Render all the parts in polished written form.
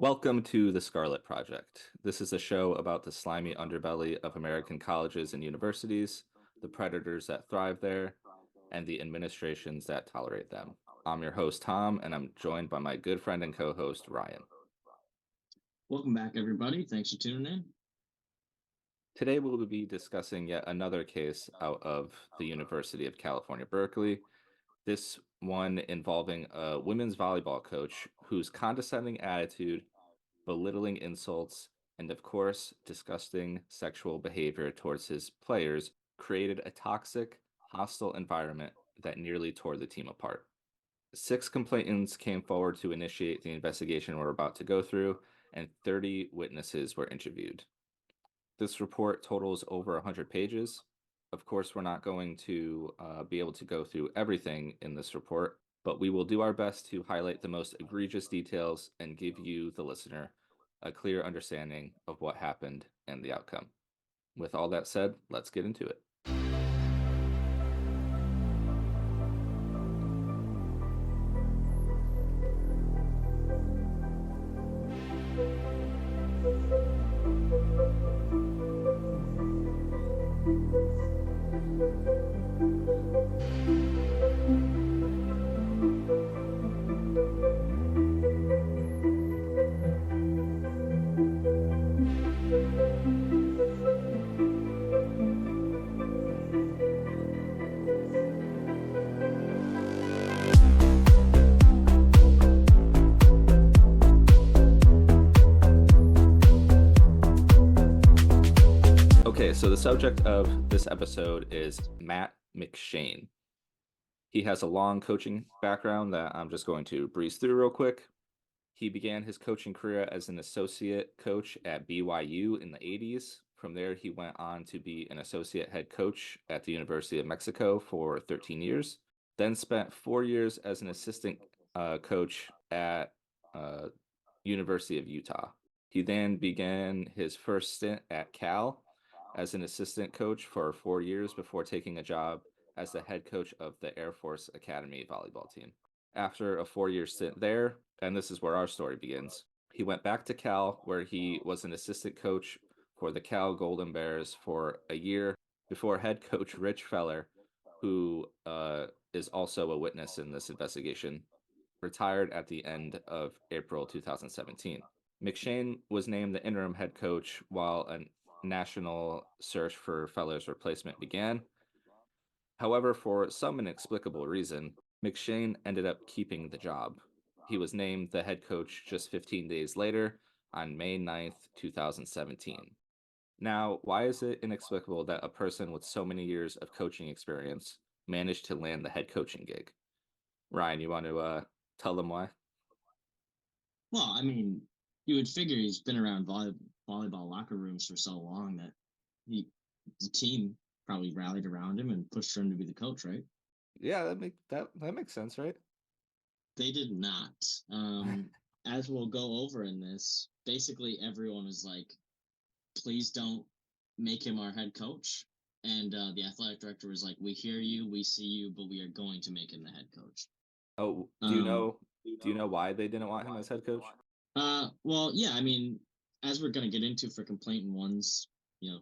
Welcome to The Scarlet Project. This is a show about the slimy underbelly of American colleges and universities, the predators that thrive there, and the administrations that tolerate them. I'm your host, Tom, and I'm joined by my good friend and co-host, Ryan. Welcome back, everybody. Thanks for tuning in. Today we'll be discussing yet another case out of the University of California, Berkeley. This one involving a women's volleyball coach whose condescending attitude, belittling insults, and of course, disgusting sexual behavior towards his players created a toxic, hostile environment that nearly tore the team apart. 6 complainants came forward to initiate the investigation we're about to go through, and 30 witnesses were interviewed. This report totals over 100 pages. Of course, we're not going to be able to go through everything in this report, but we will do our best to highlight the most egregious details and give you, the listener, a clear understanding of what happened and the outcome. With all that said, let's get into it. Okay, so the subject of this episode is Matt McShane. He has a long coaching background that I'm just going to breeze through real quick. He began his coaching career as an associate coach at BYU in the 80s. From there, he went on to be an associate head coach at the University of Mexico for 13 years, then spent 4 years as an assistant coach at University of Utah. He then began his first stint at Cal as an assistant coach for 4 years before taking a job as the head coach of the Air Force Academy volleyball team. After a 4-year stint there, and this is where our story begins, he went back to Cal, where he was an assistant coach for the Cal Golden Bears for a year before head coach Rich Feller, who is also a witness in this investigation, retired at the end of April 2017. McShane was named the interim head coach while a national search for Feller's replacement began. However, for some inexplicable reason, McShane ended up keeping the job. He was named the head coach just 15 days later on May 9th, 2017. Now, why is it inexplicable that a person with so many years of coaching experience managed to land the head coaching gig? Ryan, you want to tell them why? Well, I mean, you would figure he's been around volleyball locker rooms for so long that the team probably rallied around him and pushed for him to be the coach, right? Yeah, that makes sense, right? They did not. As we'll go over in this, basically everyone was like, please don't make him our head coach. And the athletic director was like, we hear you, we see you, but we are going to make him the head coach. Oh, do you know why they didn't want him as head coach? Well, yeah, I mean, as we're going to get into for complainant one's,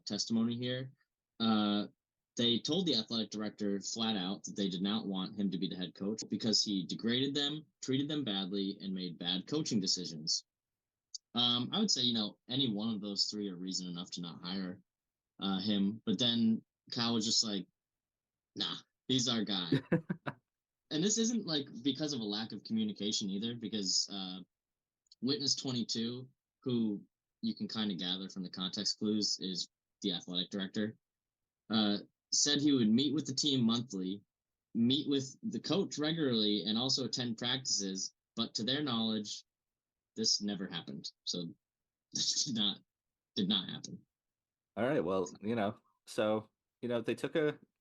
testimony here, uh, they told the athletic director flat out that they did not want him to be the head coach because he degraded them, treated them badly, and made bad coaching decisions. I would say, any one of those three are reason enough to not hire him. But then Kyle was just like, nah, he's our guy. And this isn't like because of a lack of communication either, because Witness 22, who you can kind of gather from the context clues is the athletic director, said he would meet with the team monthly, meet with the coach regularly, and also attend practices. But to their knowledge, this never happened. So this did not happen. All right, well,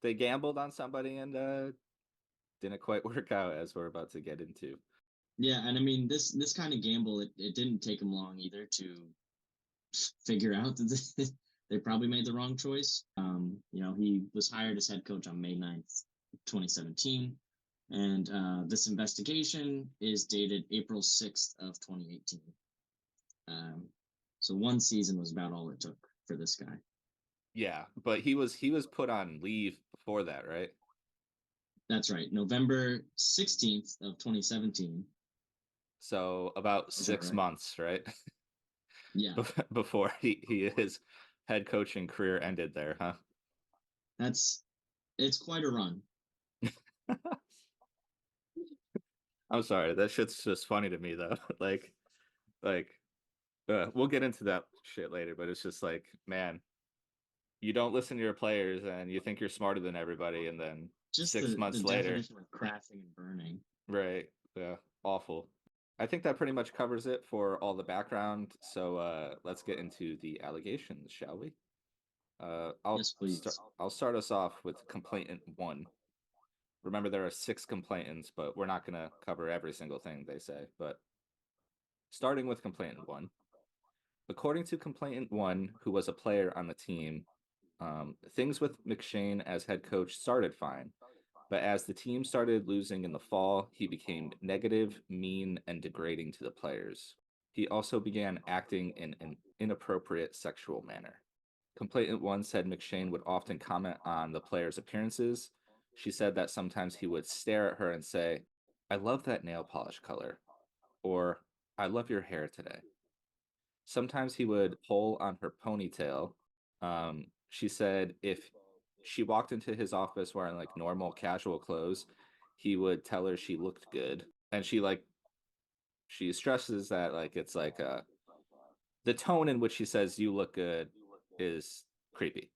they gambled on somebody and didn't quite work out, as we're about to get into. Yeah, and I mean this kind of gamble, it didn't take him long either to figure out that they probably made the wrong choice. He was hired as head coach on May 9th, 2017, and this investigation is dated April 6th of 2018. So one season was about all it took for this guy. Yeah, but he was put on leave before that, right? That's right. November 16th of 2017. So about Is that 6 right? months, right? Yeah. Before his head coaching career ended there, huh? It's quite a run. I'm sorry, that shit's just funny to me though. like we'll get into that shit later, but it's just like, man, you don't listen to your players and you think you're smarter than everybody, and then Just six the months later, definition of crashing and burning. right? Yeah, awful. I think that pretty much covers it for all the background. So let's get into the allegations, shall we? Yes, please. I'll start us off with complainant one. Remember, there are 6 complainants, but we're not going to cover every single thing they say. But starting with complainant one, according to complainant one, who was a player on the team, things with McShane as head coach started fine. But as the team started losing in the fall, he became negative, mean, and degrading to the players. He also began acting in an inappropriate sexual manner. Complainant one said McShane would often comment on the players' appearances. She said that sometimes he would stare at her and say, "I love that nail polish color," or "I love your hair today." Sometimes he would pull on her ponytail. She said if she walked into his office wearing like normal casual clothes, he would tell her she looked good. And she stresses that like it's like the tone in which she says you look good is creepy.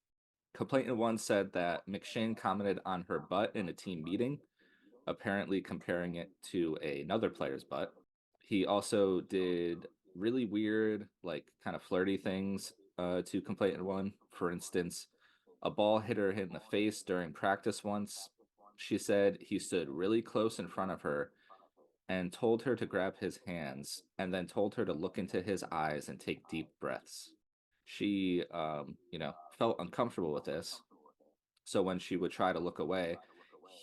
Complainant one said that McShane commented on her butt in a team meeting, apparently comparing it to another player's butt. He also did really weird, like kind of flirty things to complainant one. For instance, a ball hit her in the face during practice once. She said he stood really close in front of her and told her to grab his hands and then told her to look into his eyes and take deep breaths. She, felt uncomfortable with this. So when she would try to look away,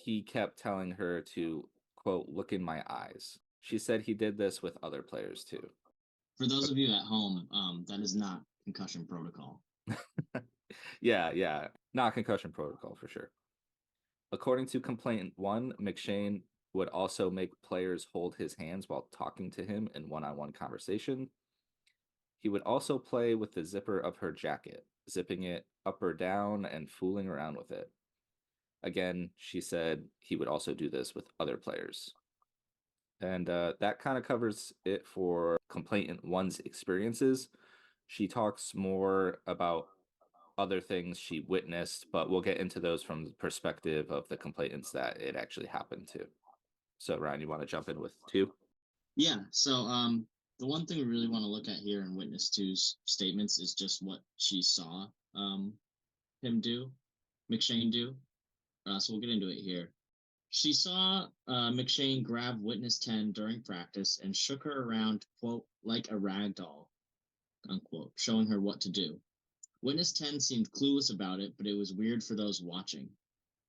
he kept telling her to, quote, look in my eyes. She said he did this with other players too. For those of you at home, that is not concussion protocol. Yeah. Not concussion protocol for sure. According to complainant one, McShane would also make players hold his hands while talking to him in one on one conversation. He would also play with the zipper of her jacket, zipping it up or down and fooling around with it. Again, she said he would also do this with other players. And that kind of covers it for complainant one's experiences. She talks more about other things she witnessed, but we'll get into those from the perspective of the complainants that it actually happened to. So, Ryan, you want to jump in with two? Yeah. So the one thing we really want to look at here in witness two's statements is just what she saw him do, McShane do. So we'll get into it here. She saw McShane grab witness 10 during practice and shook her around, quote, like a rag doll, unquote, showing her what to do. Witness 10 seemed clueless about it, but it was weird for those watching.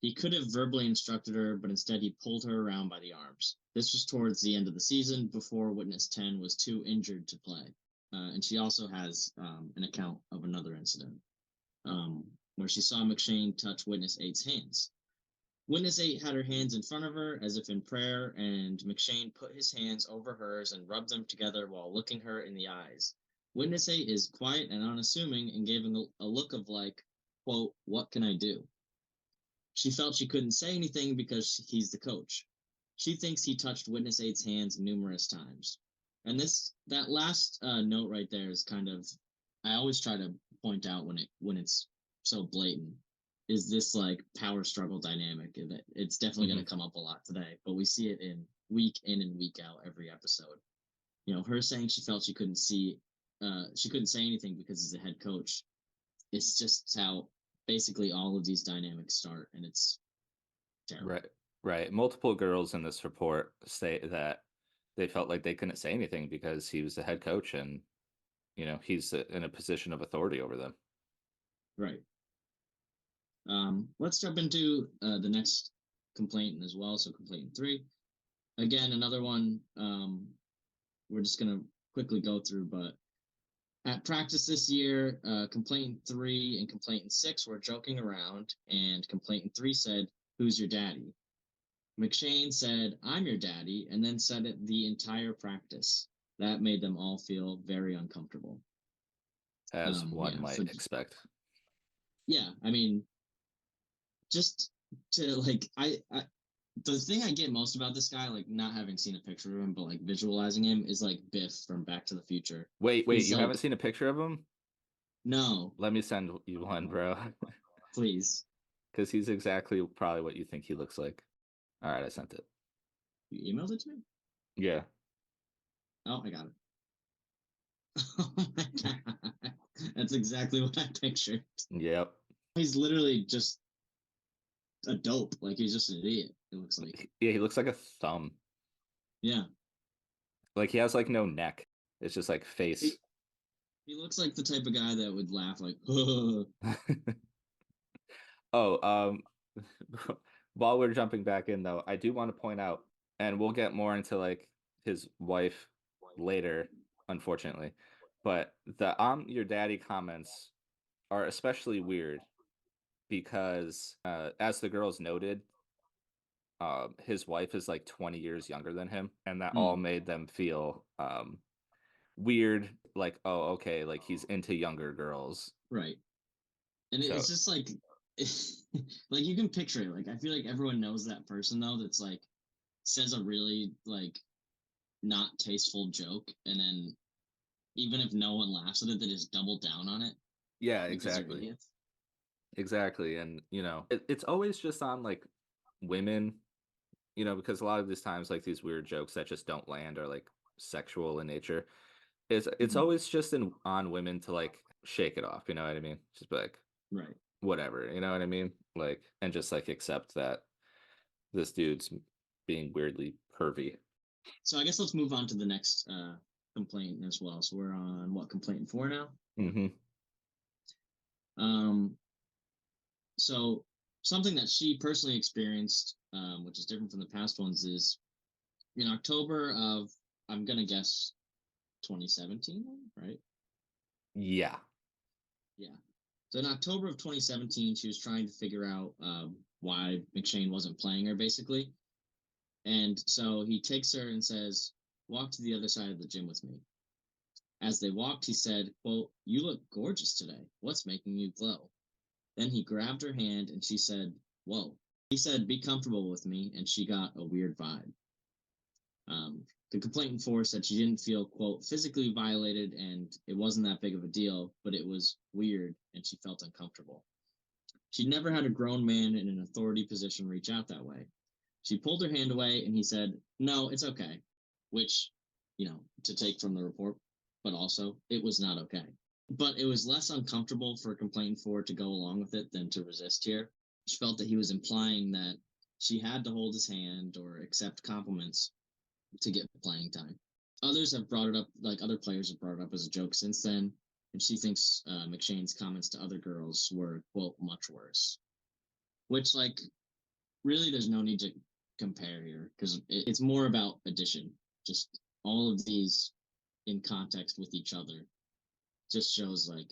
He could have verbally instructed her, but instead he pulled her around by the arms. This was towards the end of the season before Witness 10 was too injured to play. And she also has an account of another incident where she saw McShane touch Witness 8's hands. Witness 8 had her hands in front of her as if in prayer, and McShane put his hands over hers and rubbed them together while looking her in the eyes. Witness 8 is quiet and unassuming and gave him a look of like, quote, what can I do? She felt she couldn't say anything because he's the coach. She thinks he touched Witness 8's hands numerous times. And that last note right there is kind of, I always try to point out when it's so blatant, is this like power struggle dynamic. It's definitely going to come up a lot today, but we see it in and week out every episode. Her saying she felt she couldn't say anything because he's the head coach. It's just how basically all of these dynamics start, and it's terrible. Right. Multiple girls in this report say that they felt like they couldn't say anything because he was the head coach and, he's in a position of authority over them. Right. Let's jump into the next complaint as well. So complaint 3. Again, another one we're just going to quickly go through, but At practice this year, complainant 3 and complainant 6 were joking around, and complainant 3 said, "Who's your daddy?" McShane said, "I'm your daddy," and then said it the entire practice. That made them all feel very uncomfortable. As one Yeah, might expect. yeah, I mean, just to like, the thing I get most about this guy, like not having seen a picture of him, but like visualizing him, is like Biff from Back to the Future. Wait, He's you like, haven't seen a picture of him? no, Let me send you one, bro. please. Because he's exactly probably what you think he looks like. All right, I sent it. You emailed it to me? Yeah. Oh, I got it. Oh my god. That's exactly what I pictured. Yep. He's literally just a dope. Like he's just an idiot, it looks like. Yeah, he looks like a thumb. Yeah. Like he has like no neck. It's just like face. He, he looks like the type of guy that would laugh like, Oh, while we're jumping back in though, I do want to point out, and we'll get more into like his wife later, unfortunately, but the your daddy" comments are especially weird because, as the girls noted, his wife is like 20 years younger than him, and that all Hmm, made them feel weird. Like, oh, okay, like he's into younger girls. right. And So it's just like, like you can picture it. Like I feel like everyone knows that person though. That's like says a really like not tasteful joke, and then even if no one laughs at it, they just double down on it yeah, because they're exactly. idiots. Exactly. And, it's always just on like women, because a lot of these times, like these weird jokes that just don't land are like sexual in nature. It's Mhm. always just on women to like shake it off. You know what I mean? Just be like, Right. whatever. You know what I mean? Like, and just like accept that this dude's being weirdly pervy. So I guess let's move on to the next complaint as well. So we're on what, complaint 4 now? Hmm. Um, so something that she personally experienced, which is different from the past ones, is in October of, I'm gonna guess, 2017, right? Yeah. Yeah. So in October of 2017, she was trying to figure out why McShane wasn't playing her, basically. And so he takes her and says, "Walk to the other side of the gym with me." As they walked, he said, "Quote, you look gorgeous today. What's making you glow?" Then he grabbed her hand and she said, "Whoa." He said, "Be comfortable with me," and she got a weird vibe. The complainant four said she didn't feel, quote, physically violated and it wasn't that big of a deal, but it was weird and she felt uncomfortable. She'd never had a grown man in an authority position reach out that way. She pulled her hand away and he said, "No, it's okay," which, to take from the report, but also it was not okay. But it was less uncomfortable for complainant four to go along with it than to resist here. She felt that he was implying that she had to hold his hand or accept compliments to get playing time. Others have brought it up, like other players have brought it up as a joke since then, and she thinks McShane's comments to other girls were, quote, much worse. Which, like, really, there's no need to compare here because it's more about addition. Just all of these in context with each other just shows, like,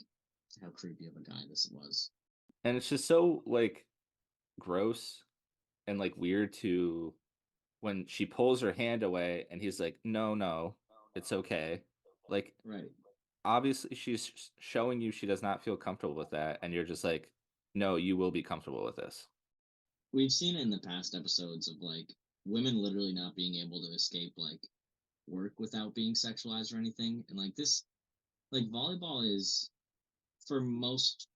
how creepy of a guy this was. And it's just so like gross and like weird to when she pulls her hand away and he's like, no, no, it's okay. Like, Right. obviously, she's showing you she does not feel comfortable with that. And you're just like, no, you will be comfortable with this. We've seen in the past episodes of like women literally not being able to escape like work without being sexualized or anything. And like this, like volleyball is for most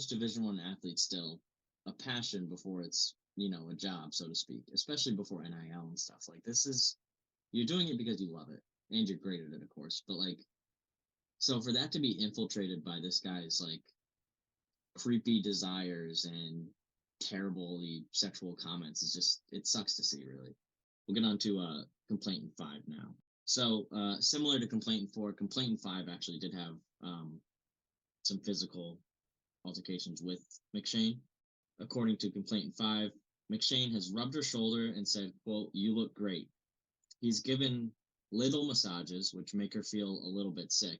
Division One athletes still a passion before it's a job, so to speak, especially before NIL and stuff. Like this is, you're doing it because you love it and you're great at it, of course. But like, so for that to be infiltrated by this guy's like creepy desires and terribly sexual comments is just, it sucks to see, really. We'll get on to complainant 5 now. So similar to complainant 4, complainant 5 actually did have some physical altercations with McShane. According to complainant 5, McShane has rubbed her shoulder and said, quote, "You look great." He's given little massages, which make her feel a little bit sick.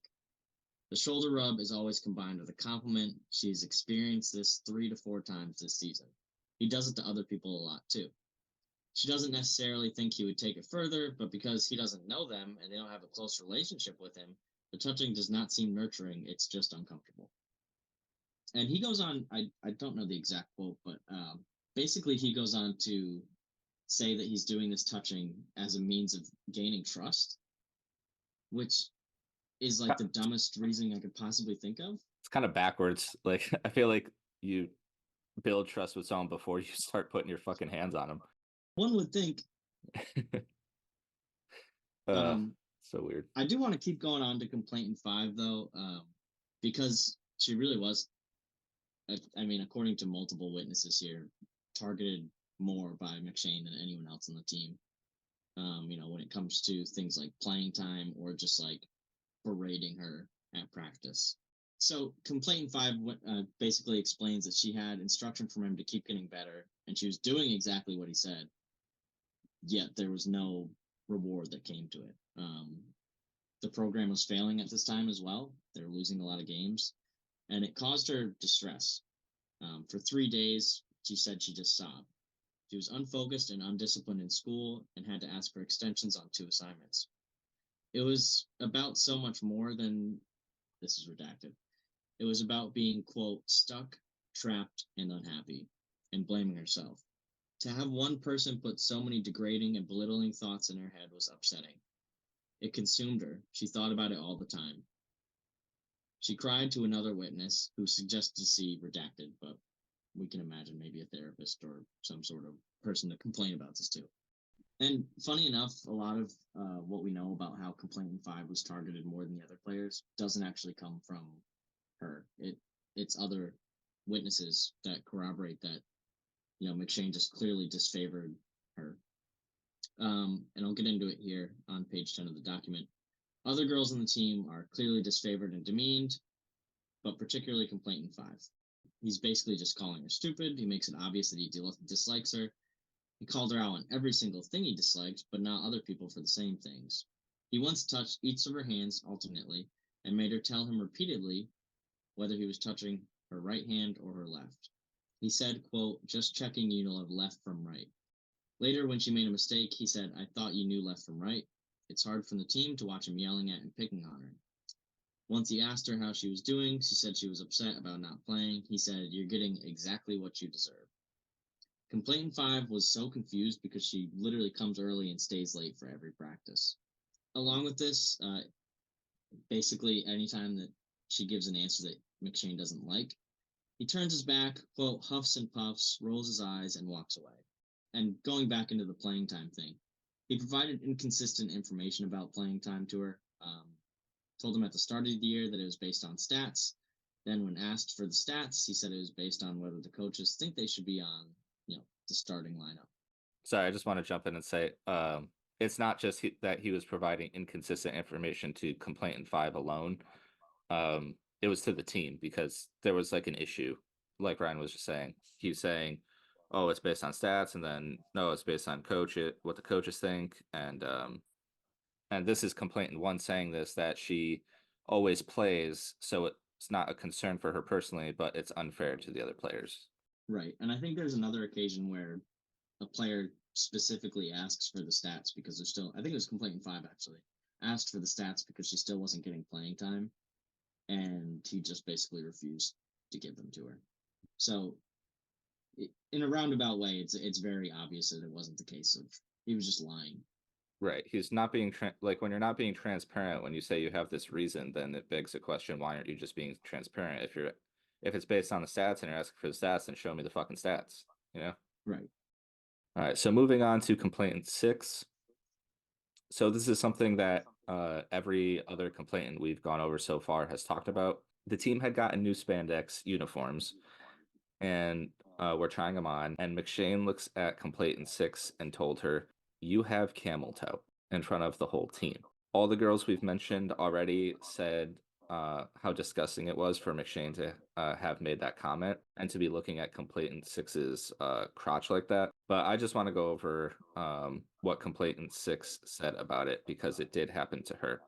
The shoulder rub is always combined with a compliment. She's experienced this 3 to 4 times this season. He does it to other people a lot too. She doesn't necessarily think he would take it further, but because he doesn't know them and they don't have a close relationship with him, the touching does not seem nurturing. It's just uncomfortable. And he goes on, I don't know the exact quote, but basically he goes on to say that he's doing this touching as a means of gaining trust, which is like the dumbest reasoning I could possibly think of. It's kind of backwards. Like, I feel like you build trust with someone before you start putting your fucking hands on them. One would think. So weird. I do want to keep going on to complainant 5 though, because she really was, I mean, according to multiple witnesses here, targeted more by McShane than anyone else on the team. When it comes to things like playing time or just like berating her at practice. So complainant 5 basically explains that she had instruction from him to keep getting better, and she was doing exactly what he said. Yet there was no reward that came to it. The program was failing at this time as well. They were losing a lot of games, and it caused her distress. For 3 days, she said she just sobbed. She was unfocused and undisciplined in school and had to ask for extensions on 2 assignments. It was about so much more than, this is redacted. It was about being, quote, stuck, trapped, and unhappy, and blaming herself. To have one person put so many degrading and belittling thoughts in her head was upsetting. It consumed her. She thought about it all the time. She cried to another witness who suggested to see redacted, but we can imagine maybe a therapist or some sort of person to complain about this to. And funny enough, a lot of what we know about how complainant 5 was targeted more than the other players doesn't actually come from her. It's other witnesses that corroborate that, McShane just clearly disfavored her. And I'll get into it here on page 10 of the document. Other girls on the team are clearly disfavored and demeaned, but particularly complainant 5. He's basically just calling her stupid. He makes it obvious that he dislikes her. He called her out on every single thing he disliked, but not other people for the same things. He once touched each of her hands alternately and made her tell him repeatedly whether he was touching her right hand or her left. He said, quote, just checking you know left from right. Later, when she made a mistake, he said, I thought you knew left from right. It's hard from the team to watch him yelling at and picking on her. Once he asked her how she was doing, she said she was upset about not playing. He said, you're getting exactly what you deserve. Complainant 5 was so confused because she literally comes early and stays late for every practice. Along with this, basically anytime that she gives an answer that McShane doesn't like, he turns his back, quote, huffs and puffs, rolls his eyes, and walks away. And going back into the playing time thing, he provided inconsistent information about playing time to her. Told him at the start of the year that it was based on stats. Then when asked for the stats, he said it was based on whether the coaches think they should be on, the starting lineup. Sorry, I just want to jump in and say, it's not just that he was providing inconsistent information to complainant 5 alone. It was to the team because there was like an issue, like Ryan was just saying. He was saying, oh, it's based on stats, and then no, it's based on what the coaches think, and this is complainant 1 saying this, that she always plays, so it's not a concern for her personally, but it's unfair to the other players. Right, and I think there's another occasion where a player specifically asks for the stats because they're still, I think it was complainant 5 actually, asked for the stats because she still wasn't getting playing time, and he just basically refused to give them to her. So in a roundabout way, it's very obvious that it wasn't the case of, he was just lying. Right. He's not being like, when you're not being transparent, when you say you have this reason, then it begs the question, why aren't you just being transparent? If it's based on the stats and you're asking for the stats, then show me the fucking stats, Right. All right, so moving on to complainant 6. So this is something that every other complainant we've gone over so far has talked about. The team had gotten new spandex uniforms, and we're trying them on, and McShane looks at complainant 6 and told her, you have camel toe, in front of the whole team. All the girls we've mentioned already said how disgusting it was for McShane to have made that comment and to be looking at complainant 6's crotch like that. But I just want to go over what complainant 6 said about it, because it did happen to her.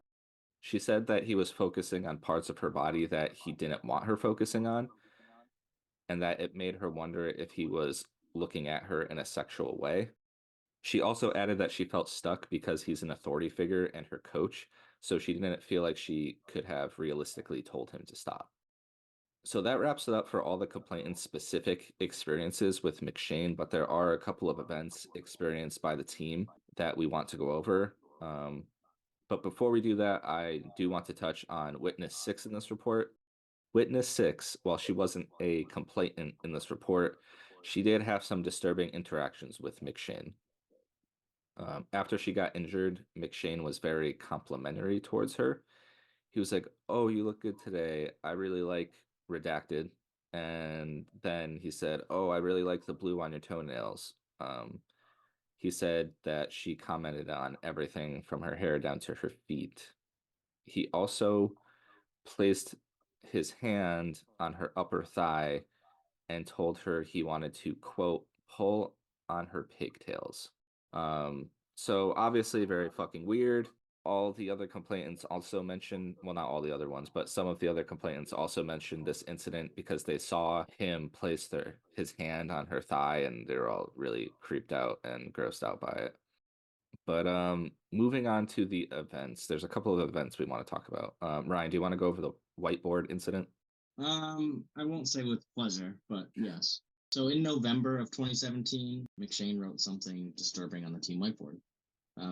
She said that he was focusing on parts of her body that he didn't want her focusing on, and that it made her wonder if he was looking at her in a sexual way. She also added that she felt stuck because he's an authority figure and her coach, so she didn't feel like she could have realistically told him to stop. So that wraps it up for all the complainant specific experiences with McShane, but there are a couple of events experienced by the team that we want to go over. But before we do that, I do want to touch on Witness 6 in this report. Witness 6, while she wasn't a complainant in this report, she did have some disturbing interactions with McShane. After she got injured, McShane was very complimentary towards her. He was like, "Oh, you look good today. I really like redacted." And then he said, "Oh, I really like the blue on your toenails." He said that she commented on everything from her hair down to her feet. He also placed his hand on her upper thigh and told her he wanted to, quote, pull on her pigtails. So obviously very fucking weird. All the other complainants also mentioned, well, not all the other ones, but some of the other complainants also mentioned this incident because they saw him place his hand on her thigh and they were all really creeped out and grossed out by it. But moving on to the events, there's a couple of events we want to talk about. Ryan, do you want to go over the whiteboard incident? I won't say with pleasure, but yes. So in November of 2017, McShane wrote something disturbing on the team whiteboard.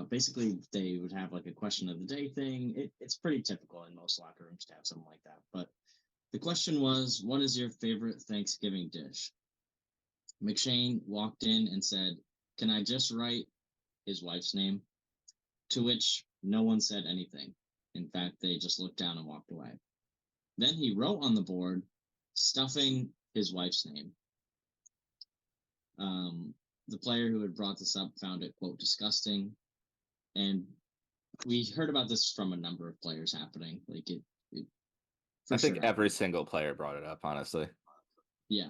Basically, they would have like a question of the day thing. It's pretty typical in most locker rooms to have something like that. But the question was, what is your favorite Thanksgiving dish? McShane walked in and said, can I just write his wife's name? To which no one said anything. In fact, they just looked down and walked away. Then he wrote on the board, stuffing his wife's name. The player who had brought this up found it, quote, disgusting. And we heard about this from a number of players happening. Like it I for think sure. every single player brought it up, honestly. Yeah.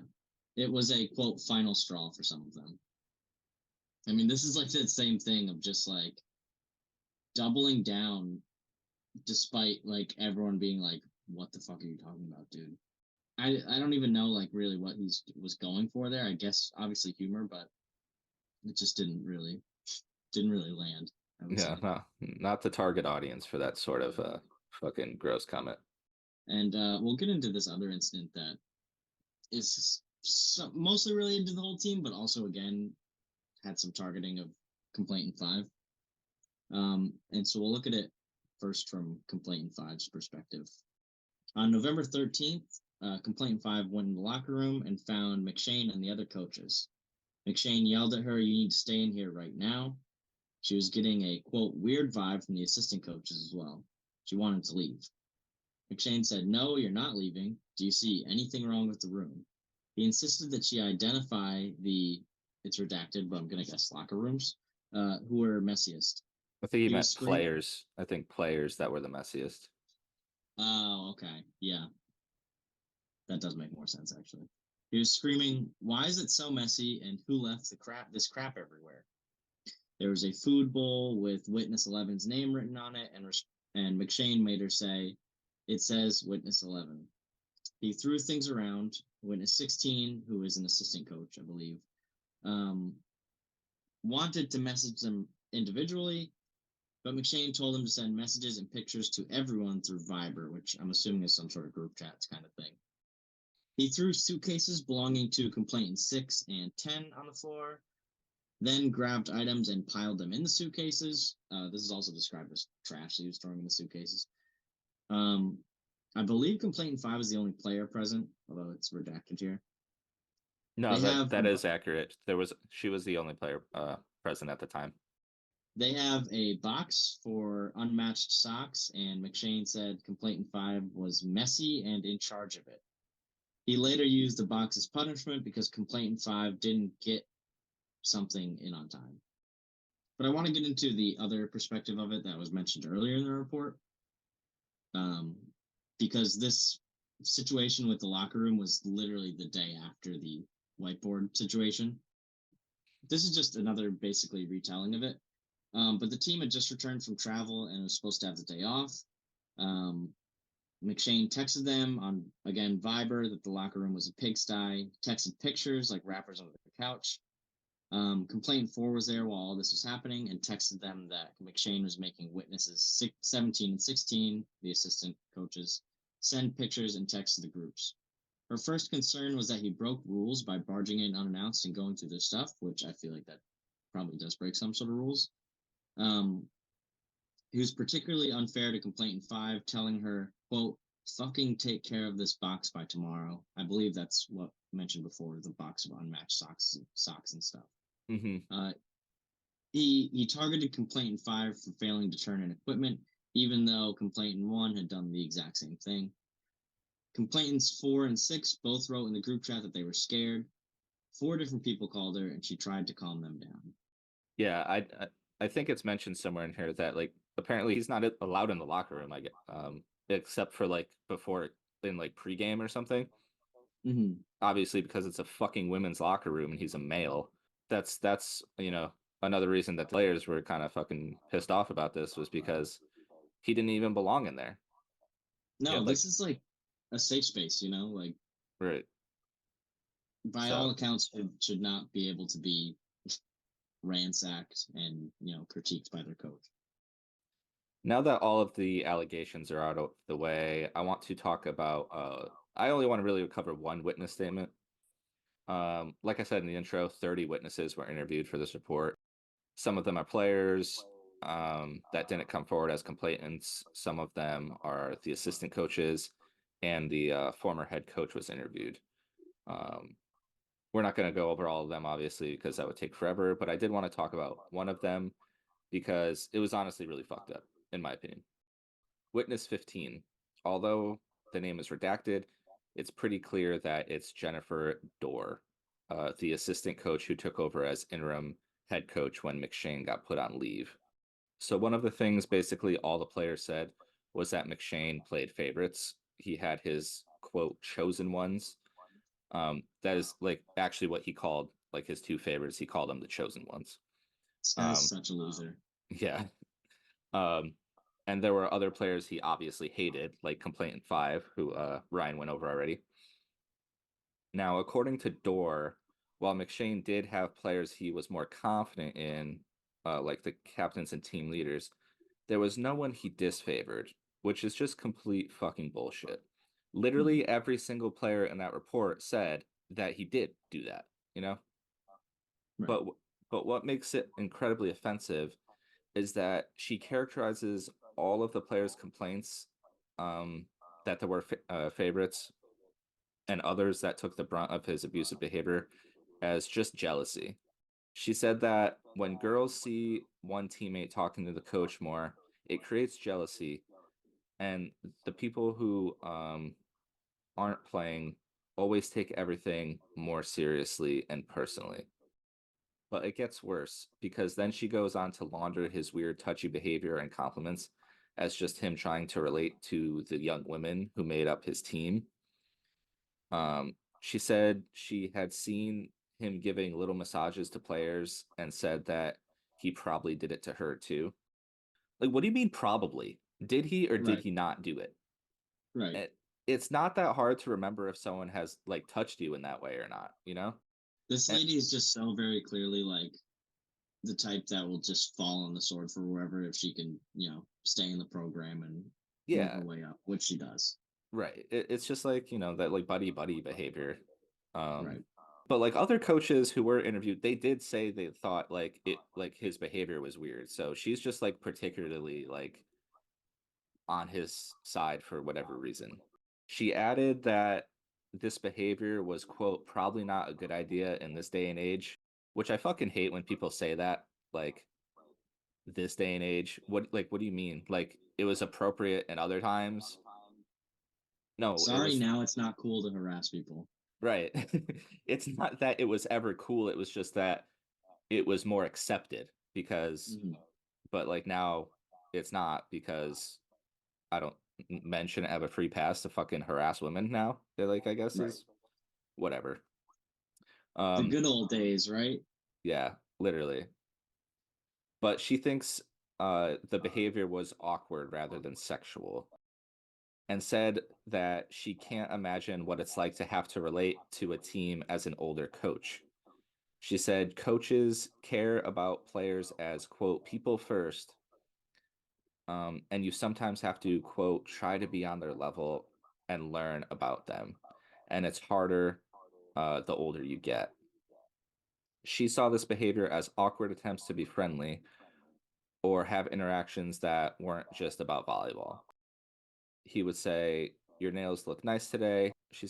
It was a, quote, final straw for some of them. I mean, this is like that same thing of just like doubling down despite like everyone being like, what the fuck are you talking about, dude? I don't even know like really what he was going for there. I guess obviously humor, but it just didn't really land, I would Yeah, say. no, not the target audience for that sort of fucking gross comment. And we'll get into this other incident that is mostly related to the whole team, but also again had some targeting of Complainant Five. And so we'll look at it first from Complainant Five's perspective. On November 13th, Complainant Five went in the locker room and found McShane and the other coaches. McShane yelled at her, "You need to stay in here right now." She was getting a, quote, weird vibe from the assistant coaches as well. She wanted to leave. McShane said, "No, you're not leaving. Do you see anything wrong with the room?" He insisted that she identify it's redacted, but I'm going to guess locker rooms, who were messiest. I think he He was meant screaming. players. I think players that were the messiest. Oh, okay. Yeah, that does make more sense, actually. He was screaming, "Why is it so messy? And who left this crap everywhere?" There was a food bowl with Witness 11's name written on it, and McShane made her say, "It says Witness 11." He threw things around. Witness 16, who is an assistant coach, I believe, um, wanted to message them individually, but McShane told him to send messages and pictures to everyone through Viber, which I'm assuming is some sort of group chats kind of thing. He threw suitcases belonging to Complainant 6 and 10 on the floor, then grabbed items and piled them in the suitcases. This is also described as trash that he was throwing in the suitcases. I believe Complainant 5 is the only player present, although it's redacted here. No, They have that is accurate. She was the only player present at the time. They have a box for unmatched socks, and McShane said Complainant 5 was messy and in charge of it. He later used the box as punishment because Complainant 5 didn't get something in on time. But I want to get into the other perspective of it that was mentioned earlier in the report. Because this situation with the locker room was literally the day after the whiteboard situation. This is just another basically retelling of it. But the team had just returned from travel and was supposed to have the day off. Um, McShane texted them on again Viber that the locker room was a pigsty. Texted pictures like rappers under the couch. Complaint 4 was there while all this was happening and texted them that McShane was making witnesses 17 and 16, the assistant coaches, send pictures and texts to the groups. Her first concern was that he broke rules by barging in unannounced and going through their stuff, which I feel like that probably does break some sort of rules. Um, he was particularly unfair to complainant 5, telling her, quote, fucking take care of this box by tomorrow. I believe that's what mentioned before, the box of unmatched socks and stuff. Mm-hmm. He targeted complainant 5 for failing to turn in equipment, even though complainant 1 had done the exact same thing. Complainants 4 and 6 both wrote in the group chat that they were scared. 4 different people called her, and she tried to calm them down. Yeah, I think it's mentioned somewhere in here that like apparently he's not allowed in the locker room, I get, except for like before in like pregame or something. Mm-hmm. Obviously, because it's a fucking women's locker room and he's a male. That's another reason that the players were kind of fucking pissed off about this was because he didn't even belong in there. He No, had like this is like a safe space, like right. by all So accounts should not be able to be ransacked and critiqued by their coach. now that all of the allegations are out of the way, I want to talk about. I only want to really cover one witness statement. Like I said in the intro, 30 witnesses were interviewed for this report. Some of them are players that didn't come forward as complainants. Some of them are the assistant coaches, and the former head coach was interviewed. Um, we're not going to go over all of them, obviously, because that would take forever. But I did want to talk about one of them because it was honestly really fucked up, in my opinion. Witness 15. Although the name is redacted, it's pretty clear that it's Jennifer Dorr, the assistant coach who took over as interim head coach when McShane got put on leave. So one of the things basically all the players said was that McShane played favorites. He had his quote chosen ones. That is like actually what he called like his two favorites. He called them the chosen ones. This guy's Um, such a loser. yeah. Um, and there were other players he obviously hated, like Complainant 5, who Ryan went over already. Now, according to Dorr, while McShane did have players he was more confident in, like the captains and team leaders, there was no one he disfavored, which is just complete fucking bullshit. Literally every single player in that report said that he did do that, you know? Right. But but what makes it incredibly offensive is that she characterizes all of the players' complaints um, that there were favorites and others that took the brunt of his abusive behavior as just jealousy. She said that when girls see one teammate talking to the coach more, it creates jealousy, and the people who aren't playing always take everything more seriously and personally. But it gets worse because then she goes on to launder his weird touchy behavior and compliments as just him trying to relate to the young women who made up his team. She said she had seen him giving little massages to players and said that he probably did it to her too. Like, what do you mean probably? Did he or did Right. he not do it? Right. it? It's not that hard to remember if someone has like touched you in that way or not, you know? This And lady is just so very clearly like the type that will just fall on the sword for whoever if she can, stay in the program and work yeah, her way up, which she does. right. It's just like, that like buddy buddy behavior. Um, Right. but like other coaches who were interviewed, they did say they thought like his behavior was weird. So she's just like particularly like on his side for whatever reason. She added that this behavior was, quote, probably not a good idea in this day and age, which I fucking hate when people say that. Like, this day and age. What do you mean? Like, it was appropriate in other times? No, it Sorry, was now it's not cool to harass people. right. It's not that it was ever cool. It was just that it was more accepted because, Mhm. but like now it's not because I don't men shouldn't have a free pass to fucking harass women now. They're like, I guess Right. is whatever. The Um, good old days, right? yeah, literally. But she thinks the behavior was awkward rather than sexual. and said that she can't imagine what it's like to have to relate to a team as an older coach. She said coaches care about players as, quote, people first, and you sometimes have to, quote, try to be on their level and learn about them. And it's harder the older you get. She saw this behavior as awkward attempts to be friendly or have interactions that weren't just about volleyball. He would say, "Your nails look nice today." She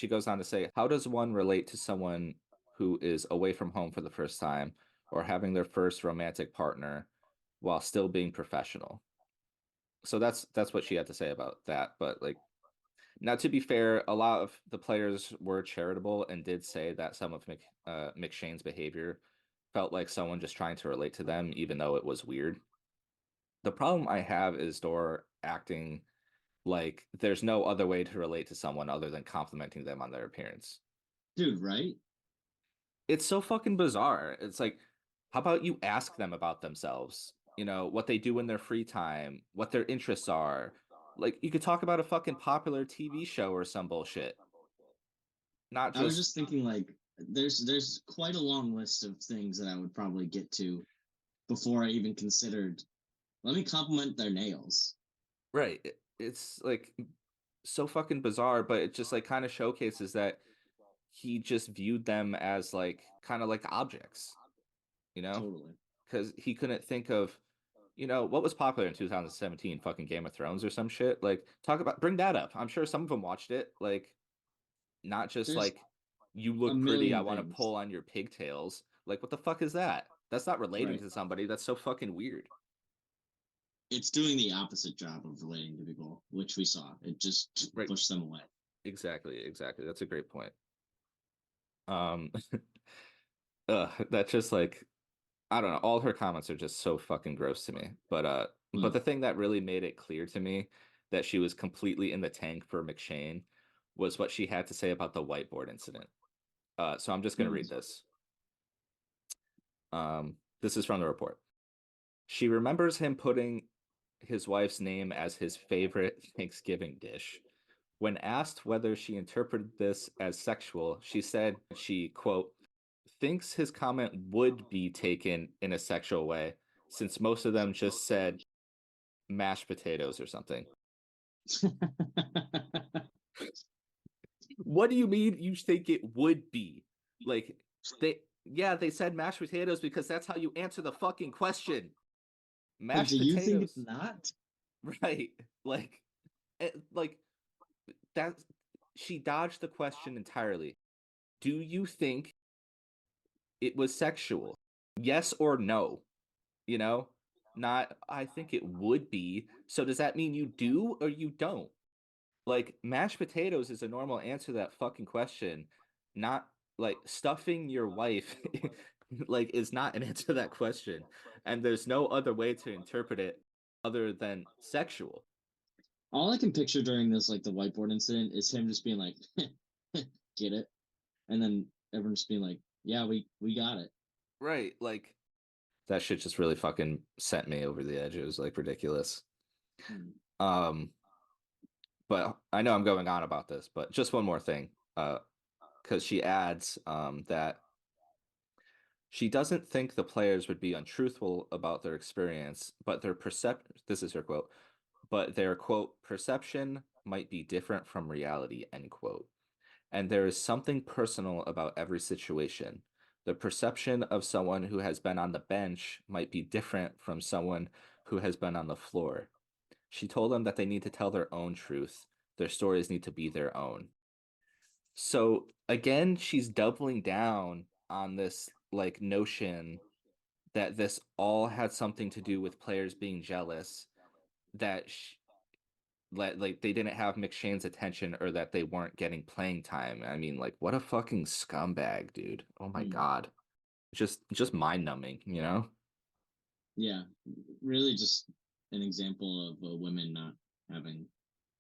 goes on to say, "How does one relate to someone who is away from home for the first time or having their first romantic partner while still being professional?" So that's what she had to say about that. But like, now to be fair, a lot of the players were charitable and did say that some of McShane's behavior felt like someone just trying to relate to them, even though it was weird. The problem I have is Dor acting like there's no other way to relate to someone other than complimenting them on their appearance. Dude, right? It's so fucking bizarre. It's like, how about you ask them about themselves? You know, what they do in their free time, what their interests are. Like, you could talk about a fucking popular TV show or some bullshit. Not I was just, just thinking like there's quite a long list of things that I would probably get to before I even considered let me compliment their nails. right. It's like so fucking bizarre, but it just like kind of showcases that he just viewed them as like kind of like objects, you know? Totally. Because he couldn't think of, what was popular in 2017, fucking Game of Thrones or some shit. Like, bring that up. I'm sure some of them watched it. Like, not just There's like, you a look pretty, I million want to things. pull on your pigtails. Like, what the fuck is that? That's not relating Right. to somebody. That's so fucking weird. It's doing the opposite job of relating to people, which we saw. It just Right. pushed them away. Exactly. That's a great point. Um, that's just like, I don't know. All her comments are just so fucking gross to me. But Mm. the thing that really made it clear to me that she was completely in the tank for McShane was what she had to say about the whiteboard incident. So I'm just gonna read Mm. this. This is from the report. She remembers him putting his wife's name as his favorite Thanksgiving dish. When asked whether she interpreted this as sexual, she said she, quote, thinks his comment would be taken in a sexual way, since most of them just said mashed potatoes or something. What do you mean you think it would be? Like, they said mashed potatoes because that's how you answer the fucking question. But Mashed do you think it's potatoes, not? right? Like that. She dodged the question entirely. Do you think it was sexual? Yes or no? You know, not I think it would be. So does that mean you do or you don't? Like mashed potatoes is a normal answer to that fucking question. Not like stuffing your wife like is not an answer to that question. And there's no other way to interpret it other than sexual. All I can picture during this, like the whiteboard incident, is him just being like, "Get it," and then everyone just being like, "Yeah, we got it." Right. Like that shit just really fucking sent me over the edge. It was like ridiculous. Mm. Um, but I know I'm going on about this, but just one more thing. Because she adds that she doesn't think the players would be untruthful about their experience, but this is her quote, but their quote perception might be different from reality, end quote. And there is something personal about every situation. The perception of someone who has been on the bench might be different from someone who has been on the floor. She told them that they need to tell their own truth. Their stories need to be their own. So again, she's doubling down on this like notion that this all had something to do with players being jealous, that like they didn't have McShane's attention or that they weren't getting playing time. I mean, like what a fucking scumbag, dude. Oh my Mm. god. Just mind numbing, you know? Yeah, really, just an example of having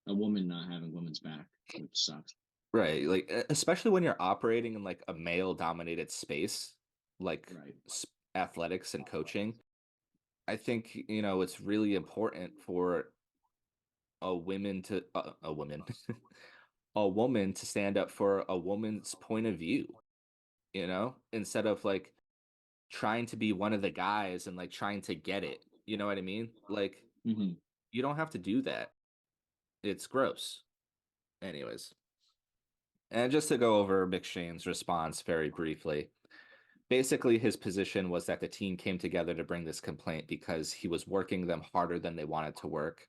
a woman not having women's back, which sucks. Right. Like especially when you're operating in like a male dominated space, like Right. athletics and coaching. I think, it's really important for a woman to a woman a woman to stand up for a woman's point of view, instead of like trying to be one of the guys and like trying to get it. You know what I mean? Like Hmm. you don't have to do that. It's gross. Anyways, and just to go over McShane's response very briefly, basically his position was that the team came together to bring this complaint because he was working them harder than they wanted to work,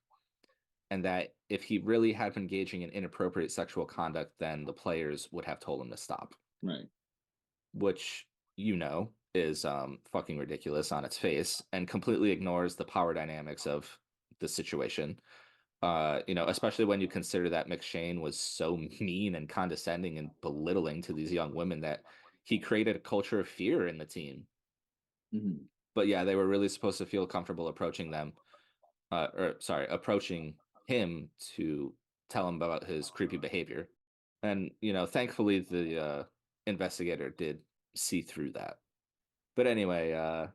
and that if he really had been engaging in inappropriate sexual conduct, then the players would have told him to stop, Right. which is fucking ridiculous on its face and completely ignores the power dynamics of the situation. Especially when you consider that McShane was so mean and condescending and belittling to these young women that he created a culture of fear in the team. Hmm. But yeah, they were really supposed to feel comfortable approaching him to tell him about his creepy behavior. And, thankfully the investigator did see through that. But anyway,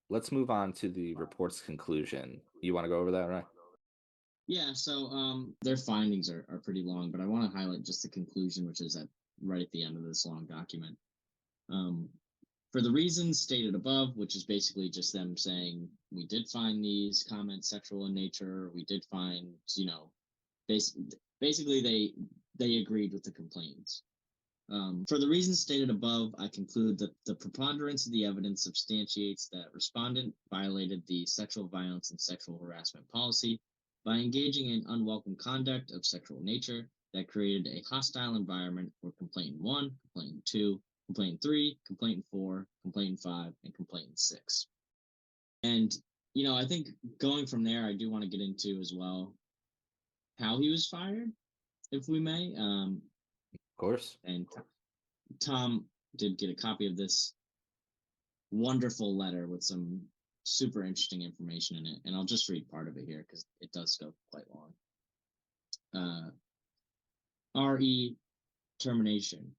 let's move on to the report's conclusion. You want to go over that, right? Yeah, so their findings are pretty long, but I want to highlight just the conclusion, which is right at the end of this long document. Um, for the reasons stated above, which is basically just them saying we did find these comments sexual in nature, we did find, bas- basically they agreed with the complaints. For the reasons stated above, I conclude that the preponderance of the evidence substantiates that respondent violated the sexual violence and sexual harassment policy by engaging in unwelcome conduct of sexual nature that created a hostile environment for complainant 1, complainant 2, complainant 3, complainant 4, complainant 5, and complainant 6. And, I think going from there, I do want to get into as well how he was fired, if we may. Of course. And Tom did get a copy of this wonderful letter with some super interesting information in it, and I'll just read part of it here because it does go quite long. RE termination.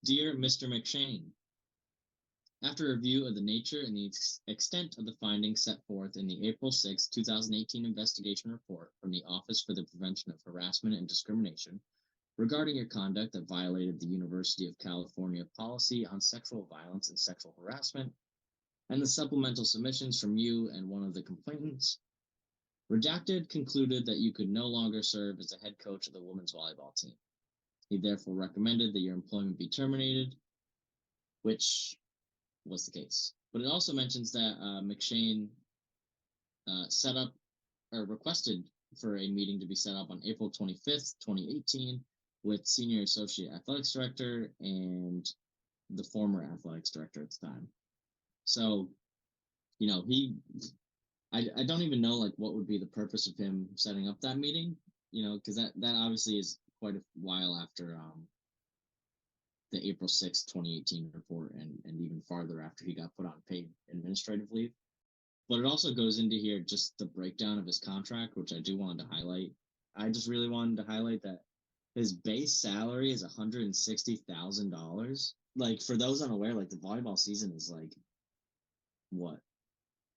Dear Mr. McShane, after review of the nature and the extent of the findings set forth in the April 6, 2018 investigation report from the Office for the Prevention of Harassment and Discrimination regarding your conduct that violated the University of California policy on sexual violence and sexual harassment, and the supplemental submissions from you and one of the complainants, Redacted concluded that you could no longer serve as a head coach of the women's volleyball team. He therefore recommended that your employment be terminated, which was the case. But it also mentions that McShane set up or requested for a meeting to be set up on April 25th, 2018, with Senior Associate Athletics Director and the former athletics director at the time. So, I don't even know like what would be the purpose of him setting up that meeting, because that obviously is quite a while after the April 6th, 2018 report and even farther after he got put on paid administrative leave. But it also goes into here just the breakdown of his contract, which I do want to highlight. I just really wanted to highlight that his base salary is $160,000. Like for those unaware, like the volleyball season is like what,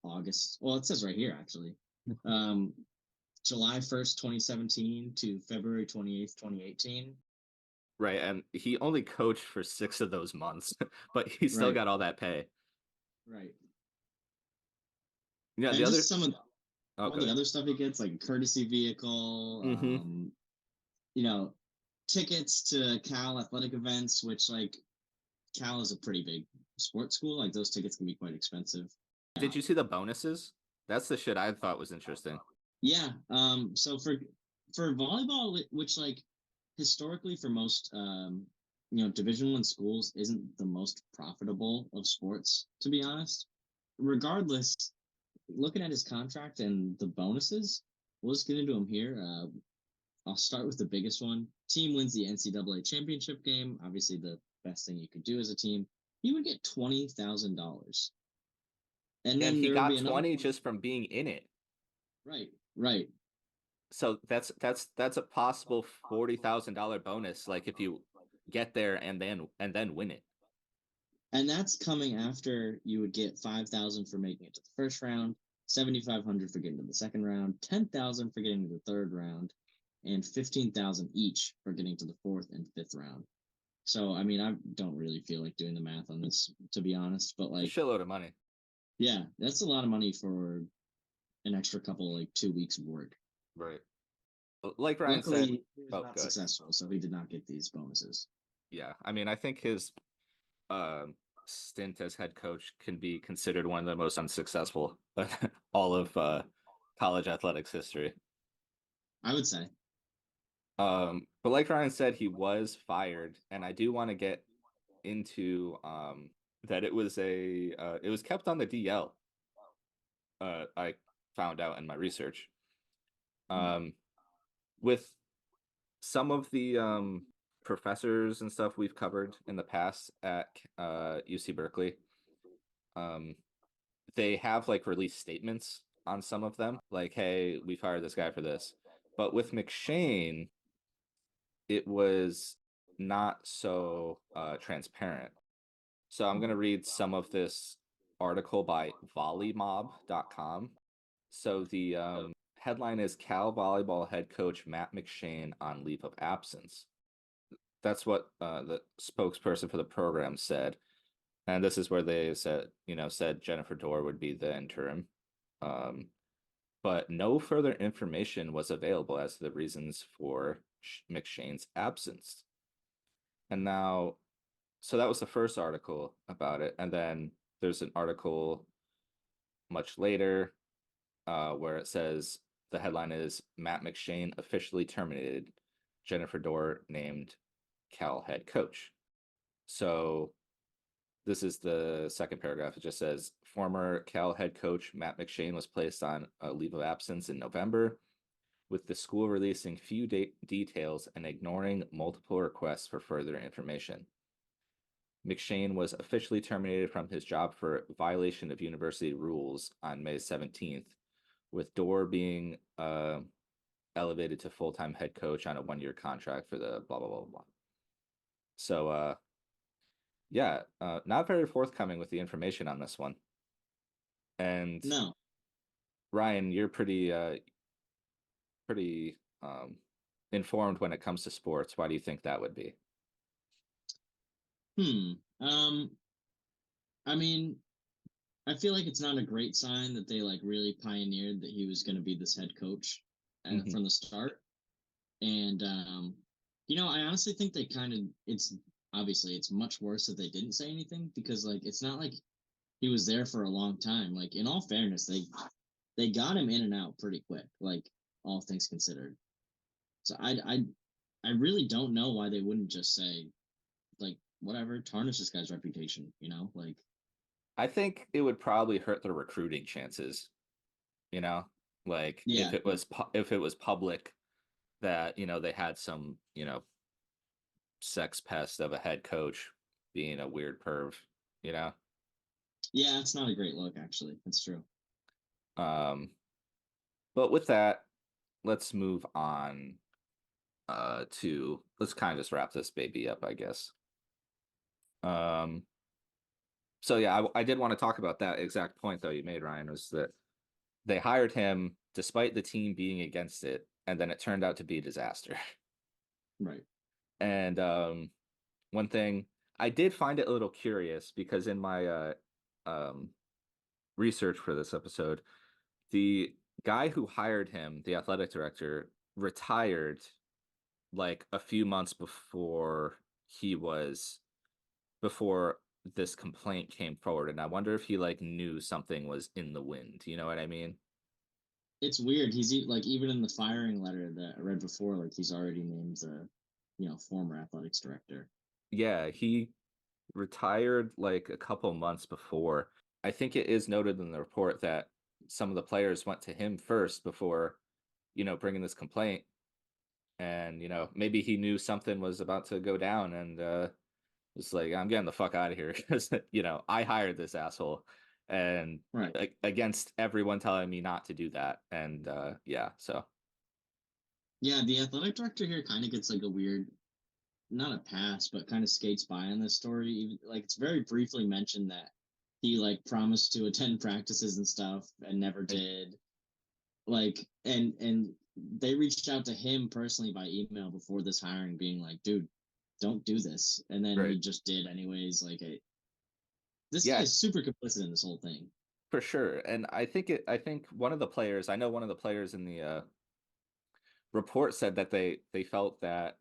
August? Well, it says right here actually. July 1st, 2017 to February 28th, 2018. Right, and he only coached for 6 of those months, but he still Right, got all that pay. right. Yeah, And the other. just some of Oh, all go the ahead. other stuff he gets, like courtesy vehicle, Mm-hmm. you know, tickets to Cal athletic events, which like Cal is a pretty big sports school. Like those tickets can be quite expensive. Yeah. Did you see the bonuses? That's the shit I thought was interesting. Yeah. So for volleyball, which like historically for most Division I schools isn't the most profitable of sports, to be honest. Regardless, looking at his contract and the bonuses, we'll just get into them here. I'll start with the biggest one. Team wins the NCAA championship game. Obviously, the best thing you could do as a team. You would get $20,000, and And then he there would got be another 20 20. just from being in it. Right, right, So that's a possible $40,000 bonus, like if you get there and then win it. and that's coming after you would get 5,000 for making it to the first round, $7,500 for getting to the second round, $10,000 for getting to the third round, and $15,000 each for getting to the fourth and fifth round. So, I mean, I don't really feel like doing the math on this, to be honest. But It's a like, shitload of money. yeah, that's a lot of money for an extra couple, like 2 weeks of work. Right. Like Ryan Luckily, said, he was oh, not good. successful, so he did not get these bonuses. Yeah, I mean, I think his uh, stint as head coach can be considered one of the most unsuccessful all of college athletics history. I would say. But like Ryan said, he was fired, and I do want to get into that it was kept on the DL. I found out in my research. With some of the professors and stuff we've covered in the past at UC Berkeley, they have like released statements on some of them, like, "Hey, we fired this guy for this." But with McShane, it was not so transparent. So I'm going to read some of this article by volleymob.com. So the headline is Cal volleyball head coach Matt McShane on leave of absence. That's what the spokesperson for the program said. And this is where they said Jennifer Dorr would be the interim. But no further information was available as to the reasons for McShane's absence. And now, so that was the first article about it. And then there's an article much later where it says the headline is Matt McShane officially terminated, Jennifer Dorr named Cal head coach. So this is the second paragraph. It just says former Cal head coach Matt McShane was placed on a leave of absence in November, with the school releasing few details and ignoring multiple requests for further information. McShane was officially terminated from his job for violation of university rules on May 17th, with Dorr being elevated to full-time head coach on a one-year contract for the blah, blah, blah, blah. So, yeah, not very forthcoming with the information on this one. And No. Ryan, you're pretty informed when it comes to sports. Why do you think that would be? I mean, I feel like it's not a great sign that they like really pioneered that he was going to be this head coach Mm-hmm. from the start. And I honestly think they kind of it's much worse that they didn't say anything, because like it's not like he was there for a long time. Like, in all fairness, they got him in and out pretty quick, like, all things considered. So I really don't know why they wouldn't just say, like, whatever, tarnish this guy's reputation, like. I think it would probably hurt their recruiting chances, like Yeah. if it was public that, they had some, sex pest of a head coach being a weird perv, you know? Yeah, it's not a great look, actually. That's true. Um, but with that, let's move on to let's kind of just wrap this baby up, I guess. So yeah, I did want to talk about that exact point though you made, Ryan, was that they hired him despite the team being against it, and then it turned out to be a disaster. Right. And one thing I did find it a little curious, because in my research for this episode, the guy who hired him, the athletic director, retired like a few months before this complaint came forward, and I wonder if he like knew something was in the wind. You know what I mean? It's weird. He's like, even in the firing letter that I read before, like, he's already named the, former athletics director. Yeah, he retired like a couple months before. I think it is noted in the report that some of the players went to him first before, bringing this complaint. And, maybe he knew something was about to go down, and was like, I'm getting the fuck out of here because, I hired this asshole, and Right. against everyone telling me not to do that. And yeah, so. Yeah, the athletic director here kind of gets like a weird, not a pass, but kind of skates by on this story. Even like, it's very briefly mentioned that he like promised to attend practices and stuff and never Right. did. Like, and they reached out to him personally by email before this hiring, being like, dude, don't do this. And then Right. he just did anyways. Like, this guy Yeah, is super complicit in this whole thing. for sure. And I think one of the players, I know one of the players in the report said that they felt that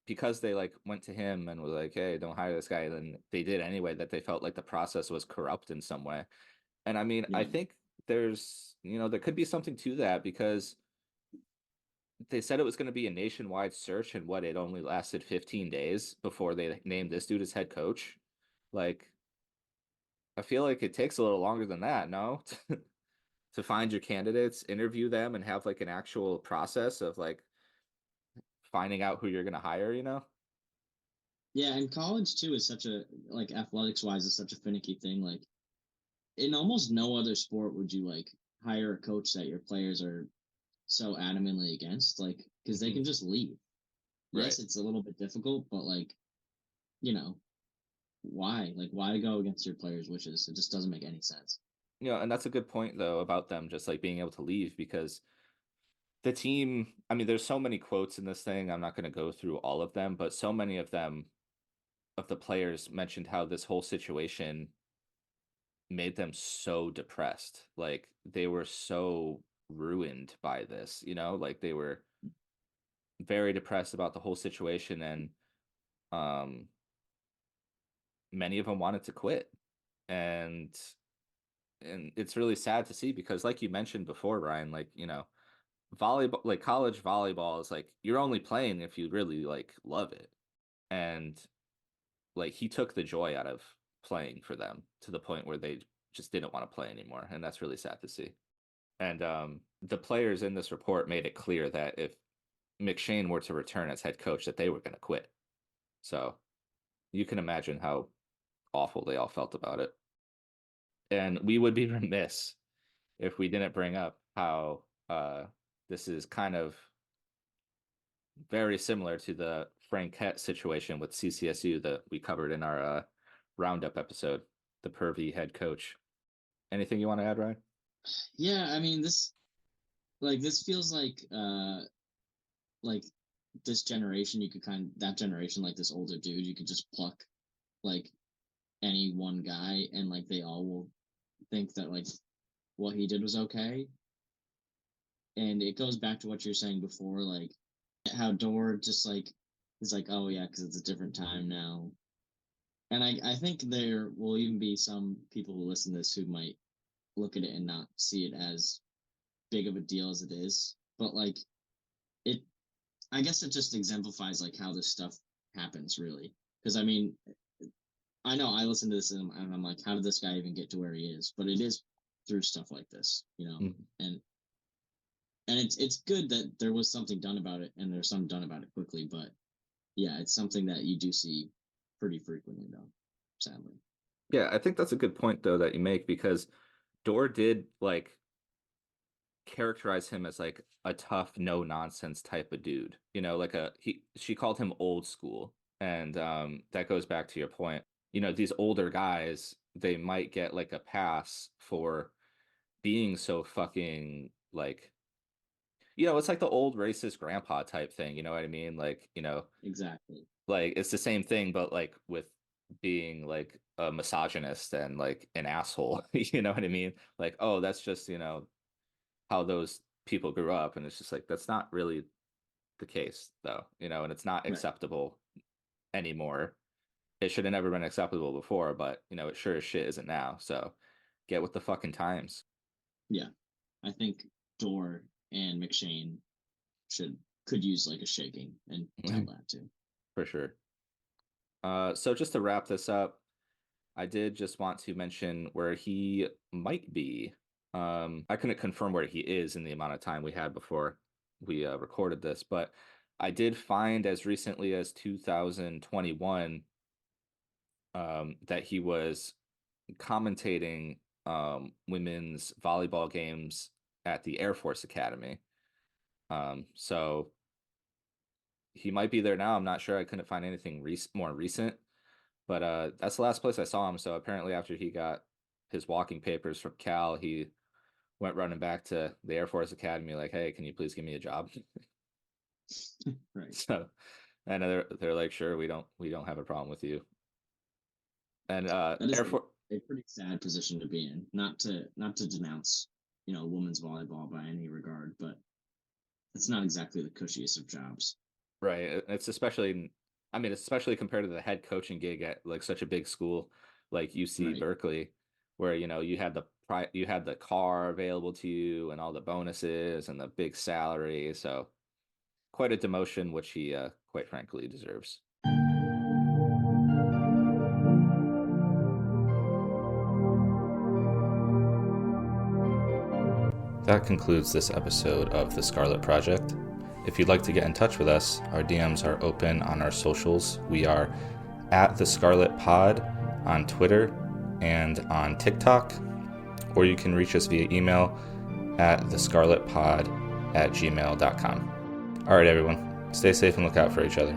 because they like went to him and was like, hey, don't hire this guy, then they did anyway, that they felt like the process was corrupt in some way. And I mean, I Yeah. think there's, there could be something to that because they said it was going to be a nationwide search and what, it only lasted 15 days before they named this dude as head coach. Like, I feel like it takes a little longer than that, no? To find your candidates, interview them, and have like an actual process of like finding out who you're going to hire. Yeah, and college too is such a like athletics wise is such a finicky thing. Like in almost no other sport would you like hire a coach that your players are so adamantly against, like because they Hmm. can just leave. Right. Yes, it's a little bit difficult, but like, you know, why? Like why go against your players' wishes? It just doesn't make any sense. And that's a good point though about them just like being able to leave because the team, I mean, there's so many quotes in this thing. I'm not going to go through all of them, but so many of them, of the players, mentioned how this whole situation made them so depressed. Like they were so ruined by this, like they were very depressed about the whole situation, and um many of them wanted to quit. And it's really sad to see because like you mentioned before, Ryan, like, volleyball, like college volleyball is like you're only playing if you really like love it. And like he took the joy out of playing for them to the point where they just didn't want to play anymore, and that's really sad to see. And the players in this report made it clear that if McShane were to return as head coach, that they were going to quit. So you can imagine how awful they all felt about it. And we would be remiss if we didn't bring up how this is kind of very similar to the Franquette situation with CCSU that we covered in our roundup episode, the pervy head coach. Anything you want to add, Ryan? Yeah, I mean this feels like this generation you could kind of that generation like this older dude you could just pluck like any one guy and like they all will think that like what he did was okay. And it goes back to what you're saying before, like how Dor just like is like, oh yeah, because it's a different time now. And I think there will even be some people who listen to this who might look at it and not see it as big of a deal as it is. But like it I guess it just exemplifies like how this stuff happens really. Because I mean, I know I listen to this and I'm like, how did this guy even get to where he is? But it is through stuff like this, you know. Mhm. And it's good that there was something done about it and there's something done about it quickly. But yeah, it's something that you do see pretty frequently though, sadly. Yeah, I think that's a good point though that you make because Dor did like characterize him as like a tough, no nonsense type of dude. Like she called him old school. And that goes back to your point. These older guys, they might get like a pass for being so fucking like it's like the old racist grandpa type thing, you know what I mean? Like, Exactly. like it's the same thing, but like with being like a misogynist and like an asshole, you know what I mean? Like, oh, that's just, how those people grew up. And it's just like, that's not really the case, though, and it's not Right. acceptable anymore. It should have never been acceptable before, but, it sure as shit isn't now. So get with the fucking times. Yeah. I think Dor and McShane should could use like a shaking and tell that too. For sure. So just to wrap this up, I did just want to mention where he might be. I couldn't confirm where he is in the amount of time we had before we recorded this, but I did find as recently as 2021 that he was commentating women's volleyball games at the Air Force Academy. So he might be there now. I'm not sure. I couldn't find anything more recent, but that's the last place I saw him. So apparently, after he got his walking papers from Cal, he went running back to the Air Force Academy like, hey, can you please give me a job? Right. So, and they're like, sure, we don't have a problem with you. And That is Air Force. a pretty sad position to be in. Not to denounce, women's volleyball by any regard, but it's not exactly the cushiest of jobs. Right. It's especially, I mean, especially compared to the head coaching gig at like such a big school like UC Right. Berkeley, where you had the car available to you and all the bonuses and the big salary. So quite a demotion, which he quite frankly deserves. That concludes this episode of The Scarlet Project. If you'd like to get in touch with us, our DMs are open on our socials. We are at The Scarlet Pod on Twitter and on TikTok, or you can reach us via email at thescarletpod@gmail.com. All right, everyone, stay safe and look out for each other.